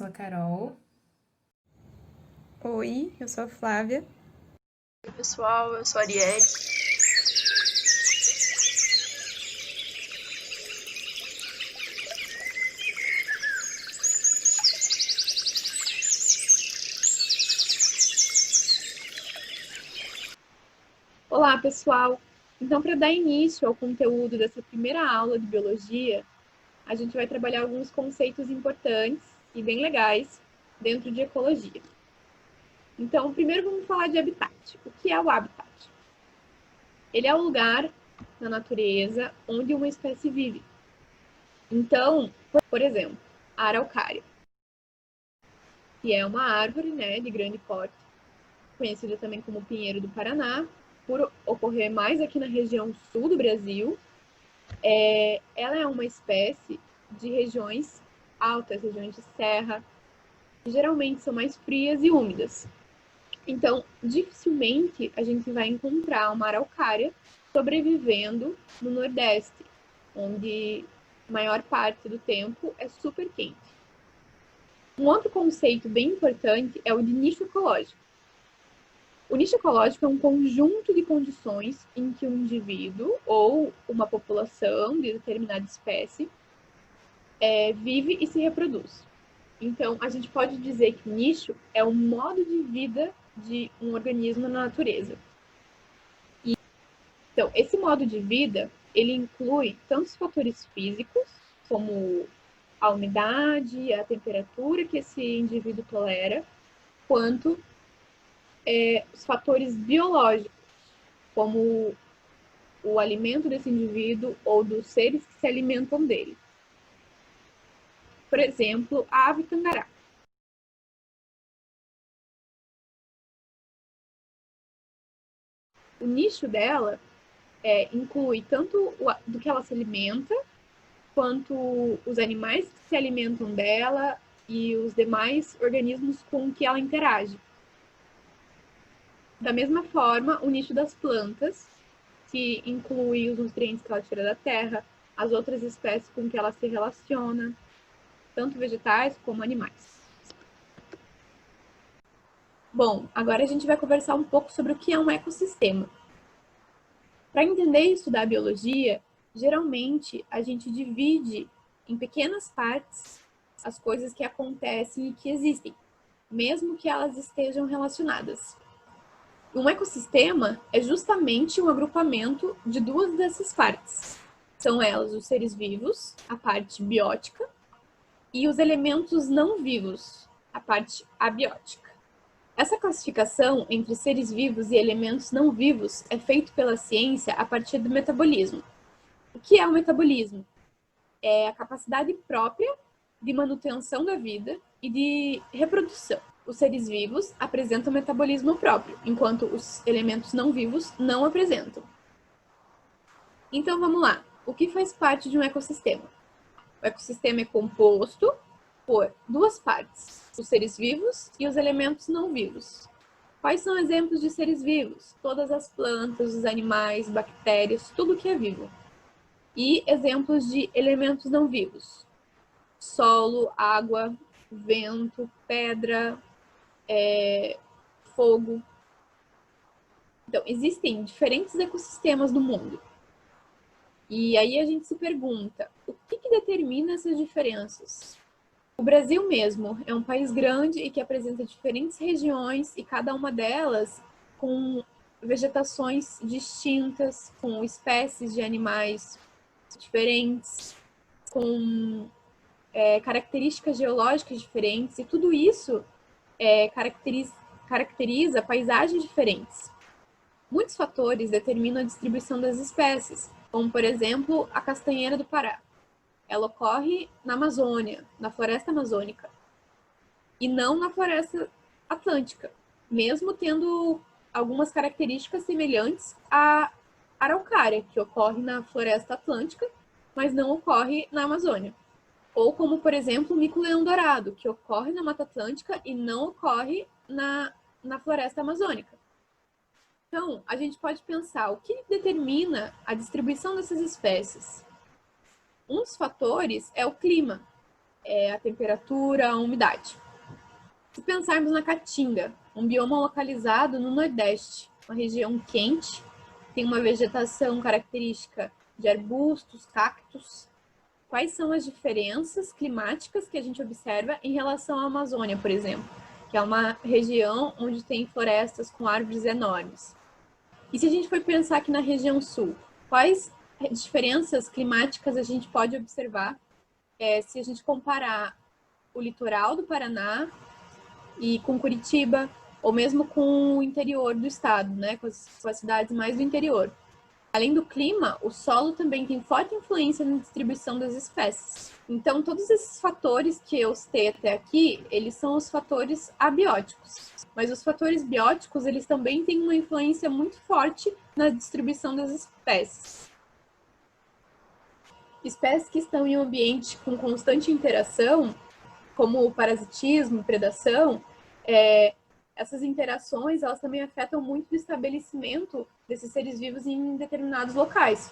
sou a Carol. Oi, eu sou a Flávia. Oi, pessoal, eu sou a Arielle. Olá, pessoal! Então, para dar início ao conteúdo dessa primeira aula de biologia, a gente vai trabalhar alguns conceitos importantes e bem legais dentro de ecologia. Então, primeiro vamos falar de habitat. O que é o habitat? Ele é o lugar na natureza onde uma espécie vive. Então, por exemplo, a araucária, que é uma árvore, de grande porte, conhecida também como pinheiro do Paraná, por ocorrer mais aqui na região sul do Brasil. Ela é uma espécie de regiões altas, regiões de serra, que geralmente são mais frias e úmidas. Então, dificilmente a gente vai encontrar uma araucária sobrevivendo no Nordeste, onde a maior parte do tempo é super quente. Um outro conceito bem importante é o de nicho ecológico. O nicho ecológico é um conjunto de condições em que um indivíduo ou uma população de determinada espécie vive e se reproduz. Então, a gente pode dizer que o nicho é o modo de vida de um organismo na natureza. Então, esse modo de vida, ele inclui tantos fatores físicos, como a umidade, a temperatura que esse indivíduo tolera, quanto os fatores biológicos, como o alimento desse indivíduo ou dos seres que se alimentam dele. Por exemplo, a ave tangará. O nicho dela inclui tanto do que ela se alimenta, quanto os animais que se alimentam dela e os demais organismos com que ela interage. Da mesma forma, o nicho das plantas, que inclui os nutrientes que ela tira da terra, as outras espécies com que ela se relaciona, tanto vegetais como animais. Bom, agora a gente vai conversar um pouco sobre o que é um ecossistema. Para entender e estudar a biologia, geralmente a gente divide em pequenas partes as coisas que acontecem e que existem, mesmo que elas estejam relacionadas. Um ecossistema é justamente um agrupamento de duas dessas partes. São elas os seres vivos, a parte biótica, e os elementos não vivos, a parte abiótica. Essa classificação entre seres vivos e elementos não vivos é feita pela ciência a partir do metabolismo. O que é o metabolismo? É a capacidade própria de manutenção da vida e de reprodução. Os seres vivos apresentam metabolismo próprio, enquanto os elementos não vivos não apresentam. Então vamos lá. O que faz parte de um ecossistema? O ecossistema é composto por duas partes, os seres vivos e os elementos não vivos. Quais são exemplos de seres vivos? Todas as plantas, os animais, bactérias, tudo que é vivo. E exemplos de elementos não vivos: solo, água, vento, pedra, fogo. Então, existem diferentes ecossistemas no mundo. E aí a gente se pergunta, o que determina essas diferenças? O Brasil mesmo é um país grande e que apresenta diferentes regiões e cada uma delas com vegetações distintas, com espécies de animais diferentes, com características geológicas diferentes, e tudo isso caracteriza paisagens diferentes. Muitos fatores determinam a distribuição das espécies, como, por exemplo, a castanheira do Pará. Ela ocorre na Amazônia, na floresta amazônica, e não na floresta atlântica, mesmo tendo algumas características semelhantes à araucária, que ocorre na floresta atlântica, mas não ocorre na Amazônia. Ou como, por exemplo, o mico-leão dourado, que ocorre na Mata Atlântica e não ocorre na floresta amazônica. Então, a gente pode pensar o que determina a distribuição dessas espécies. Um dos fatores é o clima. a temperatura, a umidade. Se pensarmos na Caatinga, um bioma localizado no Nordeste, uma região quente, tem uma vegetação característica de arbustos, cactos. Quais são as diferenças climáticas que a gente observa em relação à Amazônia, por exemplo, que é uma região onde tem florestas com árvores enormes? E se a gente for pensar aqui na região sul, quais diferenças climáticas a gente pode observar se a gente comparar o litoral do Paraná e com Curitiba, ou mesmo com o interior do estado, né, com as cidades mais do interior? Além do clima, o solo também tem forte influência na distribuição das espécies. Então, todos esses fatores que eu citei até aqui, eles são os fatores abióticos. Mas os fatores bióticos, eles também têm uma influência muito forte na distribuição das espécies. Espécies que estão em um ambiente com constante interação, como o parasitismo, predação, essas interações, elas também afetam muito o estabelecimento desses seres vivos em determinados locais.